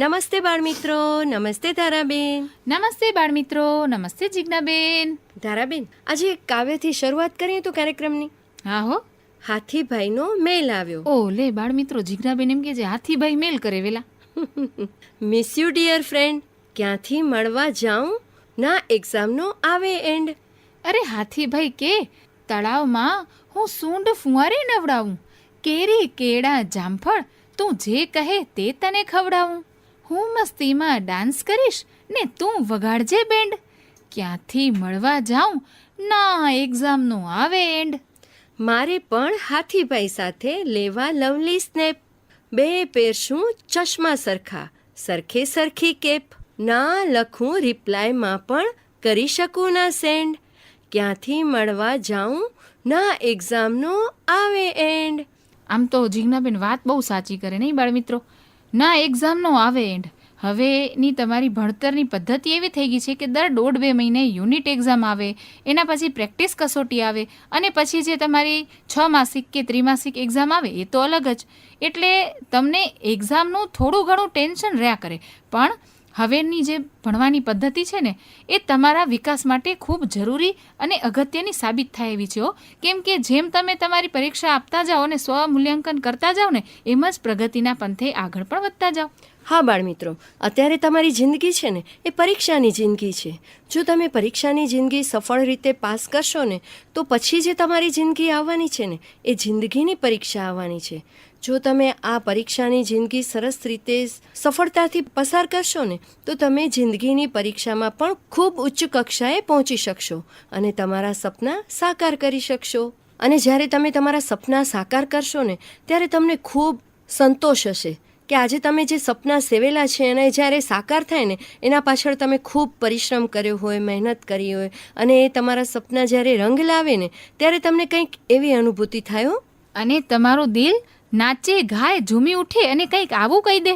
નમસ્તે બાળમિત્રો, નમસ્તે ધારાબેન. નમસ્તે બાળમિત્રો, નમસ્તે જિજ્ઞાબેન. ધારાબેન, આજે એક કાવ્યથી શરૂઆત કરીએ તો કાર્યક્રમની. હા હો. હાથીભાઈનો મેલ આવ્યો. ઓ લે બાળમિત્રો, જિજ્ઞાબેન એમ કે છે હાથીભાઈ મેલ કરે વેલા. મિસ યુ ડિયર ફ્રેન્ડ, ક્યાંથી મળવા જાઉં, ના એક્ઝામનો આવે એન્ડ. અરે હાથીભાઈ કે તળાવમાં હું સૂંઢ ફુવારે નવડાવું, કેરી કેળા જામફળ તું જે કહે તે તને ખવડાવું, હું મસ્તીમાં ડાન્સ કરીશ ને તું વગાડજે બેન્ડ, ક્યાંથી મળવા જાઉં ના એક્ઝામનો આવે એન્ડ. મારે પણ હાથીભાઈ સાથે લેવા લવલી સ્નેપ, બે પહેરશું ચશ્મા સરખા, સરખે સરખી કેપ, ના લખું રિપ્લાયમાં પણ કરી શકું ના સેન્ડ, ક્યાંથી મળવા જાઉં ના એક્ઝામનો આવે એન્ડ. આમ તો જિજ્ઞાબેન વાત બહુ સાચી કરે નહીં બાળમિત્રો, ના એક્ઝામનો આવે એન્ડ. હવેની તમારી ભણતરની પદ્ધતિ એવી થઈ ગઈ છે કે દર 1.5-2 મહિને યુનિટ એક્ઝામ આવે, એના પછી પ્રેક્ટિસ કસોટી આવે, અને પછી જે તમારી 6 માસિક કે ત્રિમાસિક એક્ઝામ આવે એ તો અલગ જ. એટલે તમને એક્ઝામનું થોડું ઘણું ટેન્શન રહ્યા કરે, પણ હવેની જે ભણવાની પદ્ધતિ છે ને એ તમારા વિકાસ માટે ખૂબ જરૂરી અને અગત્યની સાબિત થાય એવી છે હો. કેમ કે જેમ તમે તમારી પરીક્ષા આપતા જાઓ અને સ્વમૂલ્યાંકન કરતા જાઓ ને એમ જ પ્રગતિના પંથે આગળ પણ વધતા જાઓ. હા બાળમિત્રો, અત્યારે તમારી જિંદગી છે ને એ પરીક્ષાની જિંદગી છે. જો તમે પરીક્ષાની જિંદગી સફળ રીતે પાસ કરશો ને તો પછી જે તમારી જિંદગી આવવાની છે ને એ જિંદગીની પરીક્ષા આવવાની છે. જો તમે આ પરીક્ષાની જિંદગી સરસ રીતે સફળતાથી પસાર કરશો ને તો તમે જિંદગીની પરીક્ષામાં પણ ખૂબ ઉચ્ચ કક્ષાએ પહોંચી શકશો અને તમારા સપના સાકાર કરી શકશો. અને જ્યારે તમે તમારા સપના સાકાર કરશો ને ત્યારે તમને ખૂબ સંતોષ હશે કે આજે તમે જે સપના સેવેલા છે અને જ્યારે સાકાર થાય ને એના પાછળ તમે ખૂબ પરિશ્રમ કર્યો હોય, મહેનત કરી હોય, અને એ તમારા સપના જ્યારે રંગ લાવે ને ત્યારે તમને કંઈક એવી અનુભૂતિ થાય હો. અને તમારું દિલ નાચે ગાય ઝૂમી ઉઠે અને કંઈક આવું કહી દે.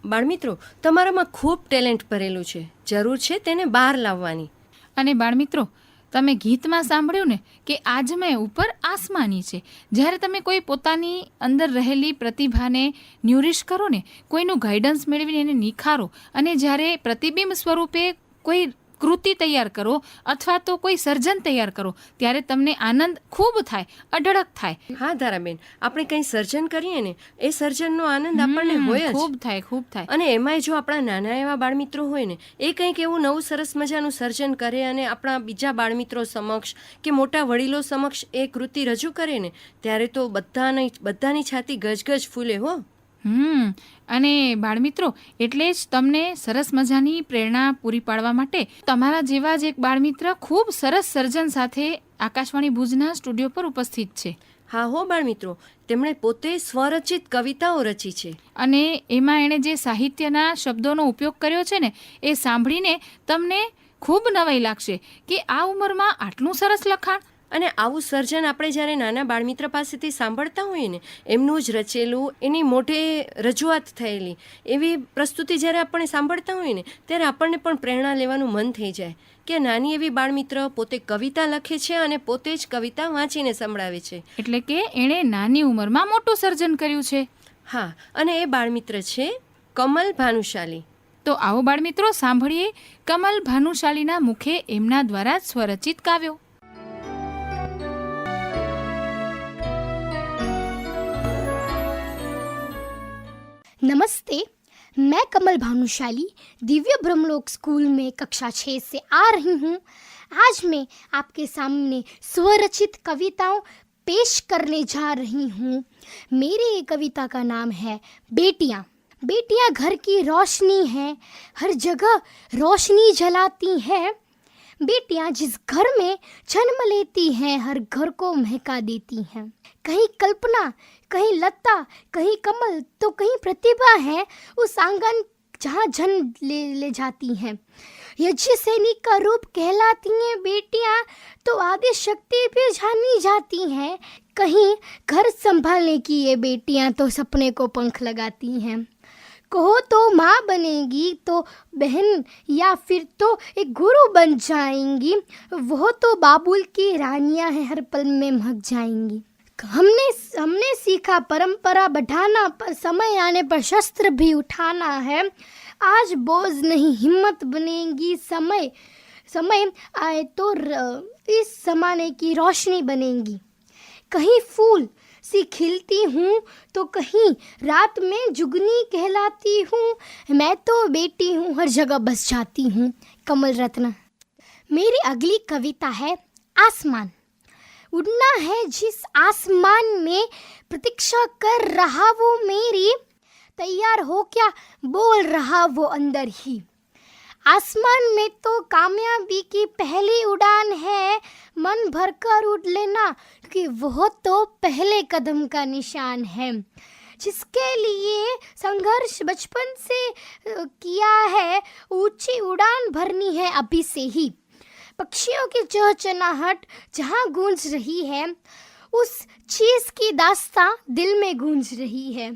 બાળમિત્રો, તમારામાં ખૂબ ટેલેન્ટ ભરેલું છે, જરૂર છે તેને બહાર લાવવાની. અને બાળમિત્રો, તમે ગીતમાં સાંભળ્યું ને કે આજ મેં ઉપર આસમાની છે. જ્યારે તમે કોઈ પોતાની અંદર રહેલી પ્રતિભાને ન્યુરિશ કરો ને, કોઈનું ગાઈડન્સ મેળવીને એને નિખારો, અને જ્યારે પ્રતિબિંબ સ્વરૂપે કોઈ કૃતિ તૈયાર કરો અથવા તો કોઈ સર્જન તૈયાર કરો ત્યારે તમને આનંદ ખૂબ થાય, અઢળક થાય. હા ધારાબેન, આપણે કંઈ સર્જન કરીએ ને એ સર્જનનો આનંદ આપણને હોય જ. ખૂબ થાય, ખૂબ થાય. અને એમાંય જો આપણા નાના એવા બાળમિત્રો હોય ને એ કંઈક એવું નવું સરસ મજાનું સર્જન કરે અને આપણા બીજા બાળમિત્રો સમક્ષ કે મોટા વડીલો સમક્ષ એ કૃતિ રજૂ કરે ને ત્યારે તો બધાની છાતી ગજગજ ફૂલે હો. અને બાળમિત્રો, એટલે જ તમને સરસ મજાની પ્રેરણા પૂરી પાડવા માટે તમારા જેવા જ એક બાળમિત્ર ખૂબ સરસ સર્જન સાથે આકાશવાણી ભુજના સ્ટુડિયો પર ઉપસ્થિત છે. હા હો બાળમિત્રો, તેમણે પોતે સ્વરચિત કવિતાઓ રચી છે. અને એમાં એણે જે સાહિત્યના શબ્દોનો ઉપયોગ કર્યો છે ને એ સાંભળીને તમને ખૂબ નવાઈ લાગશે કે આ ઉંમરમાં આટલું સરસ લખાણ. અને આવું સર્જન આપણે જ્યારે નાના બાળમિત્ર પાસેથી સાંભળતા હોઈએ ને, એમનું જ રચેલું, એની મોઢે રજૂઆત થયેલી એવી પ્રસ્તુતિ જ્યારે આપણે સાંભળતા હોઈએ ને ત્યારે આપણને પણ પ્રેરણા લેવાનું મન થઈ જાય કે નાની એવી બાળમિત્ર પોતે કવિતા લખે છે અને પોતે જ કવિતા વાંચીને સંભળાવે છે. એટલે કે એણે નાની ઉંમરમાં મોટું સર્જન કર્યું છે. હા, અને એ બાળમિત્ર છે કમલ ભાનુશાલી. તો આવો બાળમિત્રો સાંભળીએ કમલ ભાનુશાલીના મુખે એમના દ્વારા સ્વરચિત કાવ્યો. नमस्ते, मैं कमल भानुशाली दिव्य ब्रह्मलोक स्कूल में कक्षा 6 से आ रही हूँ. आज मैं आपके सामने स्वरचित कविताओं पेश करने जा रही हूँ. मेरी कविता का नाम है बेटियाँ. बेटियाँ घर की रोशनी हैं, हर जगह रोशनी जलाती हैं. बेटियाँ जिस घर में जन्म लेती हैं हर घर को महका देती हैं. कहीं कल्पना, कहीं लता, कहीं कमल तो कहीं प्रतिभा है उस आंगन जहाँ जन्म ले जाती हैं. यज्ञ सैनिक का रूप कहलाती हैं बेटियाँ तो आदि शक्ति भी जानी जाती हैं. कहीं घर संभालने की ये बेटियाँ तो सपने को पंख लगाती हैं. कहो तो माँ बनेगी तो बहन या फिर तो एक गुरु बन जाएंगी. वो तो बाबुल की रानियाँ हैं हर पल में महक जाएंगी. हमने सीखा परंपरा बढ़ाना, पर समय आने पर शस्त्र भी उठाना है। आज बोझ नहीं हिम्मत बनेगी, समय आए तो इस जमाने की रोशनी बनेगी। कहीं फूल सी खिलती हूँ तो कहीं रात में जुगनी कहलाती हूँ। मैं तो बेटी हूँ, हर जगह बस जाती हूँ। कमल रत्न। मेरी अगली कविता है आसमान। उड़ना है जिस आसमान में, प्रतीक्षा कर रहा वो मेरी, तैयार हो क्या बोल रहा वो अंदर ही। आसमान में तो कामयाबी की पहली उड़ान है, मन भरकर उड़ लेना क्योंकि वह तो पहले कदम का निशान है। जिसके लिए संघर्ष बचपन से किया है, ऊंची उड़ान भरनी है अभी से ही। पक्षियों की चहचहाहट जहाँ गूंज रही है, उस चीज़ की दास्तां दिल में गूंज रही है।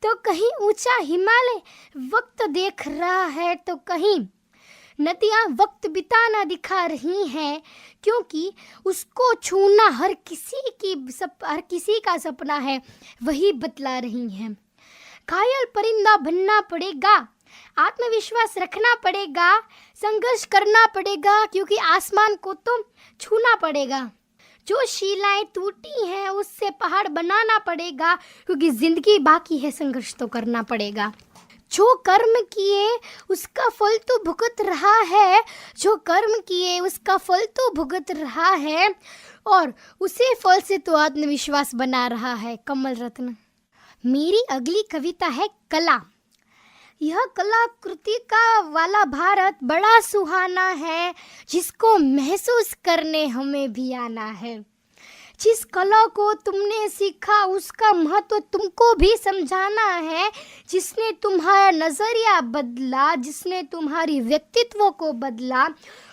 तो कहीं ऊंचा हिमालय वक्त देख रहा है, तो कहीं नदियाँ वक्त बिताना दिखा रही हैं, क्योंकि उसको छूना हर किसी का सपना है, वही बतला रही हैं। घायल परिंदा बनना पड़ेगा, आत्मविश्वास रखना पड़ेगा, संघर्ष करना पड़ेगा, क्योंकि आसमान को तो छूना पड़ेगा। जो शिलाएं टूटी हैं उससे पहाड़ बनाना पड़ेगा, क्योंकि जिंदगी बाकी है, संघर्ष तो करना पड़ेगा। जो कर्म किए उसका फल तो भुगत रहा है, जो कर्म किए उसका फल तो भुगत रहा है, और उसी फल से तो आत्मविश्वास बना रहा है। कमल रत्न। मेरी अगली कविता है कला। यह कलाकृति का वाला भारत बड़ा सुहाना है, जिसको महसूस करने हमें भी आना है। जिस कला को तुमने सीखा उसका महत्व तुमको भी समझाना है। जिसने तुम्हारा नज़रिया बदला, जिसने तुम्हारी व्यक्तित्व को बदला,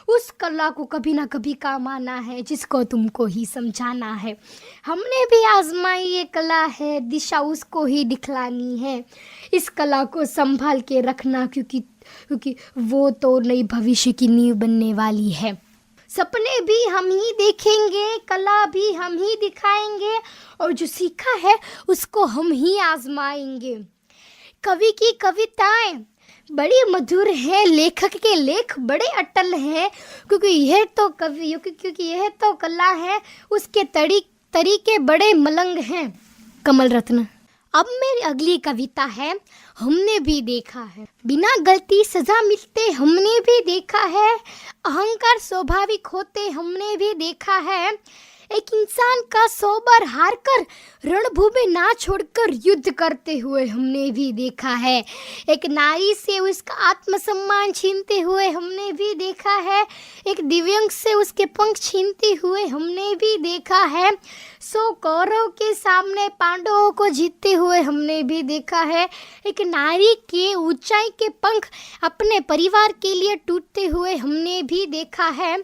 उस कला को कभी ना कभी काम आना है, जिसको तुमको ही समझाना है। हमने भी आजमाई ये कला है, दिशा उसको ही दिखलानी है। इस कला को संभाल के रखना, क्योंकि वो तो नई भविष्य की नींव बनने वाली है। सपने भी हम ही देखेंगे, कला भी हम ही दिखाएंगे, और जो सीखा है उसको हम ही आजमाएंगे। कवि की कविताएं बड़ी मधुर है, लेखक के लेख बड़े अटल हैं, क्योंकि यह तो कला है, उसके तरीके बड़े मलंग हैं। कमल रत्न। अब मेरी अगली कविता है हमने भी देखा है। बिना गलती सजा मिलते हमने भी देखा है, अहंकार स्वाभाविक होते हमने भी देखा है। एक इंसान का सोबर हार कर रणभूमि ना छोड़कर युद्ध करते हुए हमने भी देखा है। एक नारी से उसका आत्मसम्मान छीनते हुए हमने भी देखा है। एक दिव्यांग से उसके पंख छीनते हुए हमने भी देखा है। 100 कौरव के सामने पांडवों को जीतते हुए हमने भी देखा है। एक नारी के ऊंचाई के पंख अपने परिवार के लिए टूटते हुए हमने भी देखा है।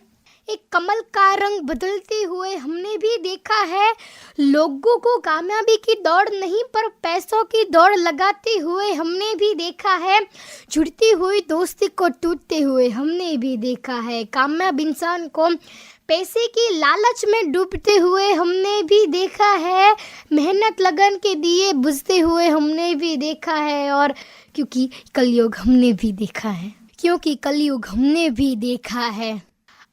एक कमल का रंग बदलते हुए हमने भी देखा है। लोगों को कामयाबी की दौड़ नहीं पर पैसों की दौड़ लगाते हुए हमने भी देखा है। जुड़ती हुई दोस्ती को टूटते हुए हमने भी देखा है। कामयाब इंसान को पैसे की लालच में डूबते हुए हमने भी देखा है। मेहनत लगन के दिए बुझते हुए हमने भी देखा है। और क्योंकि कलयुग हमने भी देखा है।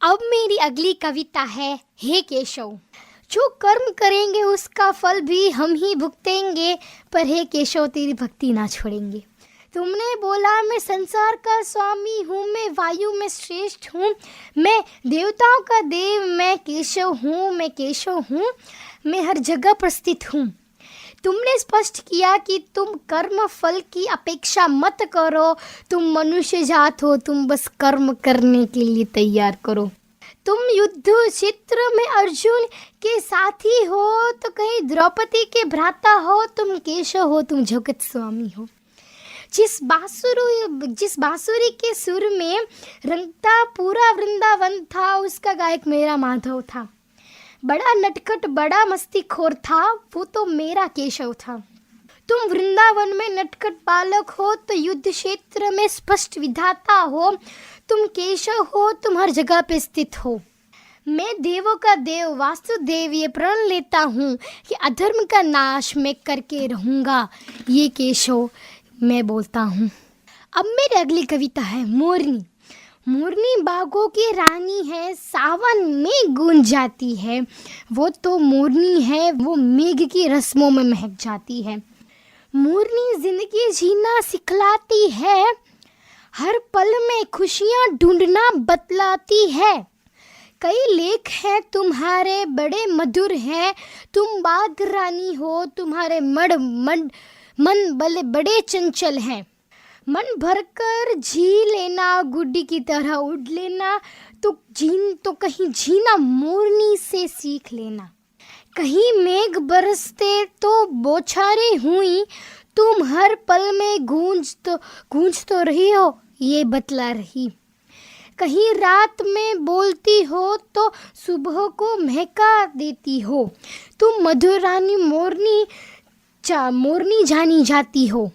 अब मेरी अगली कविता है हे केशव। जो कर्म करेंगे उसका फल भी हम ही भुगतेंगे, पर हे केशव तेरी भक्ति ना छोड़ेंगे। तुमने बोला मैं संसार का स्वामी हूँ, मैं वायु में श्रेष्ठ हूँ, मैं देवताओं का देव, मैं केशव हूँ, मैं हर जगह पर स्थित हूँ। तुमने स्पष्ट किया कि तुम कर्म फल की अपेक्षा मत करो, तुम मनुष्य जात हो, तुम बस कर्म करने के लिए तैयार करो। तुम युद्ध क्षेत्र में अर्जुन के साथी हो तो कहीं द्रौपदी के भ्राता हो, तुम केशव हो, तुम जगत स्वामी हो। जिस बांसुरी के सुर में रंगता पूरा वृंदावन था, उसका गायक मेरा माधव था। बड़ा नटखट बड़ा मस्तीखोर था, वो तो मेरा केशव था। तुम वृंदावन में नटखट बालक हो तो युद्ध क्षेत्र में स्पष्ट विधाता हो, तुम केशव हो, तुम हर जगह पे स्थित हो। मैं देवों का देव वासुदेव ये प्रण लेता हूँ कि अधर्म का नाश मैं करके रहूँगा, ये केशव मैं बोलता हूँ। अब मेरी अगली कविता है मोरनी। मोरनी बागों की रानी है, सावन में गूंज जाती है। वो तो मोरनी है, वो मेघ की रस्मों में महक जाती है। मोरनी जिंदगी जीना सिखलाती है, हर पल में खुशियाँ ढूंढना बतलाती है। कई लेख हैं तुम्हारे बड़े मधुर हैं, तुम बाग रानी हो, तुम्हारे मन बड़े बड़े चंचल हैं। मन भरकर जी लेना, गुड्डी की तरह उड़ लेना, तो कहीं जीना मोरनी से सीख लेना। कहीं मेघ बरसते तो बौछारें हुई, तुम हर पल में गूंज तो रही हो, ये बतला रही। कहीं रात में बोलती हो तो सुबह को महका देती हो, तुम मधुरानी मोरनी जानी जाती हो।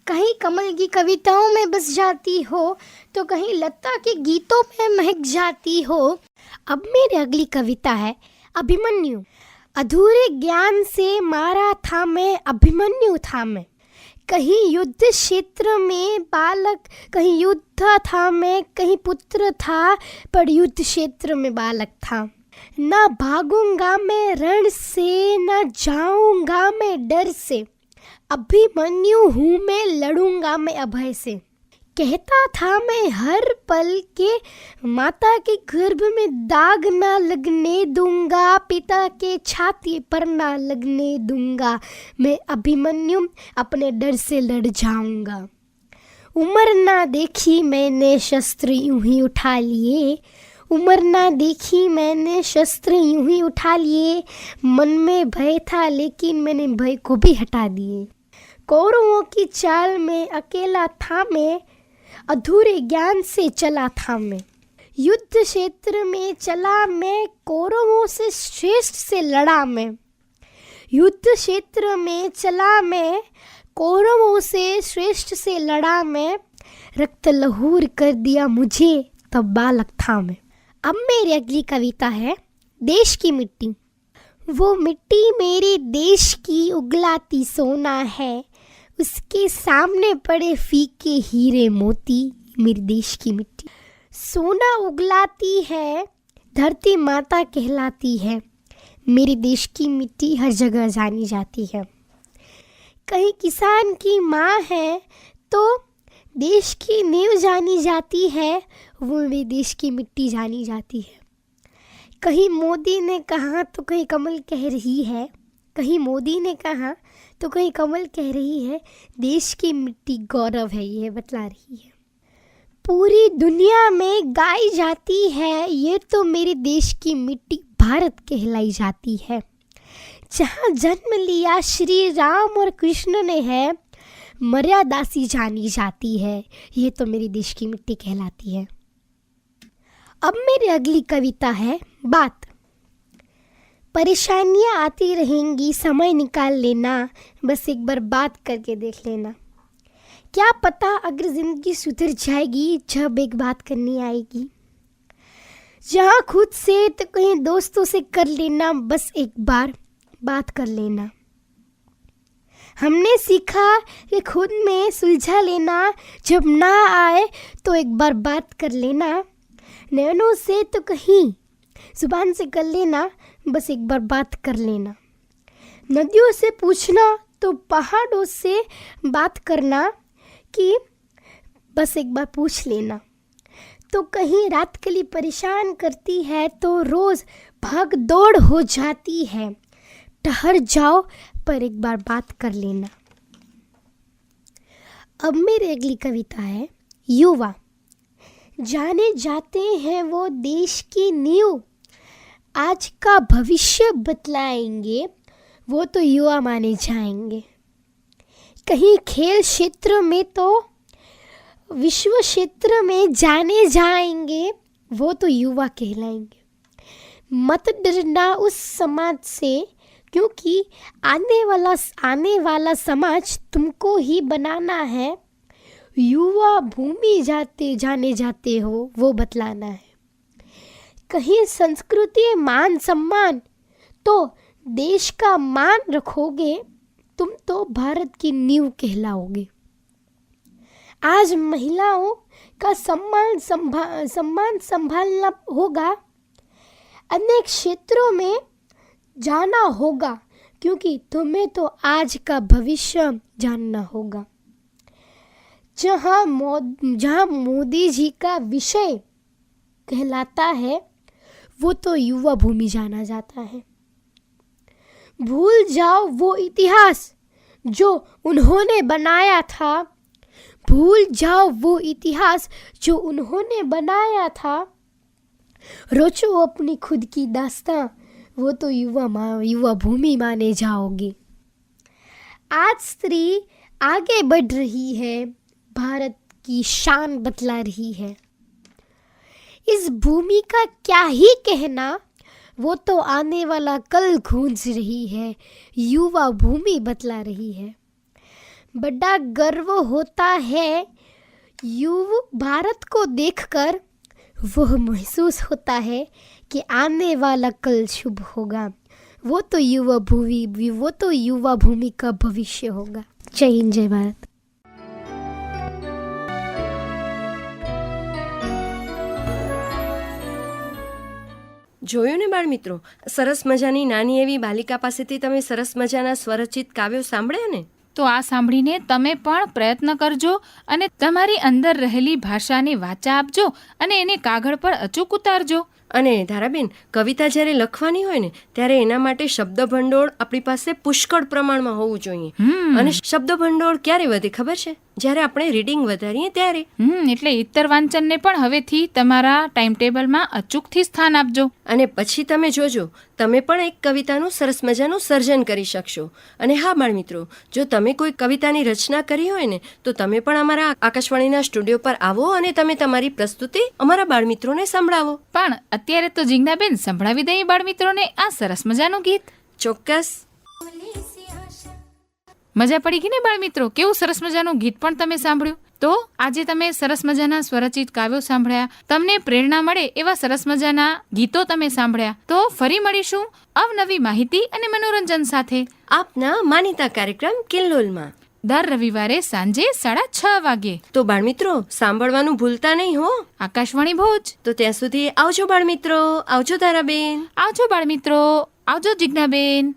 कहीं कमल की कविताओं में बस जाती हो, तो कहीं लता के गीतों में महक जाती हो। अब मेरी अगली कविता है अभिमन्यु। अधूरे ज्ञान से मारा था मैं, अभिमन्यु था मैं। कहीं युद्ध क्षेत्र में बालक, कहीं युद्ध था मैं, कहीं पुत्र था पर युद्ध क्षेत्र में बालक था। ना भागूंगा मैं रण से, ना जाऊंगा मैं डर से, अभिमन्यु हूँ मैं, लड़ूंगा मैं अभय से। कहता था मैं हर पल के माता के गर्भ में दाग ना लगने दूंगा, पिता के छाती पर ना लगने दूंगा, मैं अभिमन्यु अपने डर से लड़ जाऊंगा। उम्र ना देखी मैंने शस्त्र यूं ही उठा लिए, उम्र ना देखी मैंने शस्त्र यूं ही उठा लिए। मन में भय था लेकिन मैंने भय को भी हटा दिए। कौरवों की चाल में अकेला था मैं, अधूरे ज्ञान से चला था मैं। युद्ध क्षेत्र में चला मैं, कौरवों से श्रेष्ठ से लड़ा मैं। युद्ध क्षेत्र में चला मैं, कौरवों से श्रेष्ठ से लड़ा मैं। रक्त लहूर कर दिया मुझे, तब बालक था मैं। अब मेरी अगली कविता है देश की मिट्टी। वो मिट्टी मेरे देश की उगलाती सोना है, उसके सामने पड़े फीके हीरे मोती। मेरे देश की मिट्टी सोना उगलाती है, धरती माता कहलाती है। मेरे देश की मिट्टी हर जगह जानी जाती है। कहीं किसान की माँ है तो देश की नींव जानी जाती है, वो मेरे देश की मिट्टी जानी जाती है। कहीं मोदी ने कहा तो कहीं कमल कह रही है, कहीं मोदी ने कहा तो कहीं कमल कह रही है, देश की मिट्टी गौरव है, ये बतला रही है। पूरी दुनिया में गाई जाती है, ये तो मेरे देश की मिट्टी भारत कहलाई जाती है। जहाँ जन्म लिया श्री राम और कृष्ण ने है, मर्यादा सी जानी जाती है, ये तो मेरे देश की मिट्टी कहलाती है। अब मेरी अगली कविता है बात। परेशानियाँ आती रहेंगी, समय निकाल लेना, बस एक बार बात करके देख लेना। क्या पता अगर ज़िंदगी सुधर जाएगी जब एक बात करनी आएगी। जहाँ खुद से तो कहीं दोस्तों से कर लेना, बस एक बार बात कर लेना। हमने सीखा कि खुद में सुलझा लेना, जब ना आए तो एक बार बात कर लेना। नैनों से तो कहीं जुबान से कर लेना, बस एक बार बात कर लेना। नदियों से पूछना तो पहाड़ों से बात करना, कि बस एक बार पूछ लेना। तो कहीं रात के लिए परेशान करती है तो रोज़ भाग दौड़ हो जाती है, ठहर जाओ पर एक बार बात कर लेना। अब मेरी अगली कविता है युवा। जाने जाते हैं वो देश की नींव, आज का भविष्य बतलाएंगे, वो तो युवा माने जाएंगे। कहीं खेल क्षेत्र में तो विश्व क्षेत्र में जाने जाएंगे, वो तो युवा कहलाएंगे। मत डरना उस समाज से, क्योंकि आने वाला समाज तुमको ही बनाना है। युवा भूमि जाने जाते हो, वो बतलाना है। कहीं संस्कृति मान सम्मान तो देश का मान रखोगे, तुम तो भारत की नींव कहलाओगे। आज महिलाओं का सम्मान संभालना होगा, अनेक क्षेत्रों में जाना होगा, क्योंकि तुम्हें तो आज का भविष्य जानना होगा। जहाँ मोदी जी का विषय कहलाता है, वो तो युवा भूमि जाना जाता है। भूल जाओ वो इतिहास जो उन्होंने बनाया था, भूल जाओ वो इतिहास जो उन्होंने बनाया था। रचो अपनी खुद की दास्तां, वो तो युवा भूमि माने जाओगे। आज स्त्री आगे बढ़ रही है, भारत की शान बतला रही है। इस भूमि का क्या ही कहना, वो तो आने वाला कल गूंज रही है, युवा भूमि बतला रही है। बड़ा गर्व होता है भारत को देखकर, वह महसूस होता है कि आने वाला कल शुभ होगा। वो तो युवा भूमि का भविष्य होगा। जय हिंद, जय भारत। જોયું ને બાળ મિત્રો, સરસ મજાની નાની એવી બાલિકા પાસેથી તમે સરસ મજાના સ્વરચિત કાવ્યો સાંભળ્યા ને? તો આ સાંભળીને તમે પણ પ્રયત્ન કરજો અને તમારી અંદર રહેલી ભાષાને વાચા આપજો અને એને કાગળ પર અચૂક ઉતારજો. અને ધારાબેન, કવિતા જ્યારે લખવાની હોય ને ત્યારે એના માટે શબ્દ ભંડોળ આપણી પાસે પુષ્કળ પ્રમાણમાં હોવું જોઈએ. અને શબ્દ ભંડોળ ક્યારે વધે ખબર છે? જ્યારે આપણે રીડિંગ વધારીએ ત્યારે. એટલે ઇત્તર વાંચનને પણ હવેથી તમારા ટાઈમ ટેબલમાં અચૂકથી સ્થાન આપજો. અને પછી તમે જોજો, તમે પણ એક કવિતાનું સરસ મજાનું સર્જન કરી શકશો. અને હા બાળ મિત્રો, જો તમે કોઈ કવિતાની રચના કરી હોય ને તો તમે પણ અમારા આકાશવાણીના સ્ટુડિયો પર આવો અને તમે તમારી પ્રસ્તુતિ અમારા બાળ મિત્રોને સંભળાવો. પણ અત્યારે તો જીજ્ઞાબેન સંભળાવી દઈએ બાળ મિત્રોને આ સરસ મજાનું ગીત. ચોક્કસ. મજા પડી ગઈ ને બાળ મિત્રો? કેવું સરસ મજાનું ગીત પણ તમે સાંભળ્યું. તો આજે તમે સરસ મજાના સ્વરચિત કાવ્યો સાંભળ્યા, તમને પ્રેરણા મળે એવા સરસ મજાના ગીતો તમે સાંભળ્યા. તો ફરી મળીશું અવનવી માહિતી અને મનોરંજન સાથે આપના માનીતા કાર્યક્રમ કિલ્લોલમાં દર રવિવારે સાંજે 6:30 વાગે. તો બાળ મિત્રો સાંભળવાનું ભૂલતા નહીં હો. આકાશવાણી ભુજ. તો ત્યાં સુધી આવજો બાળ મિત્રો. આવજો તારાબેન. આવજો બાળ મિત્રો. આવજો જીજ્ઞાબેન.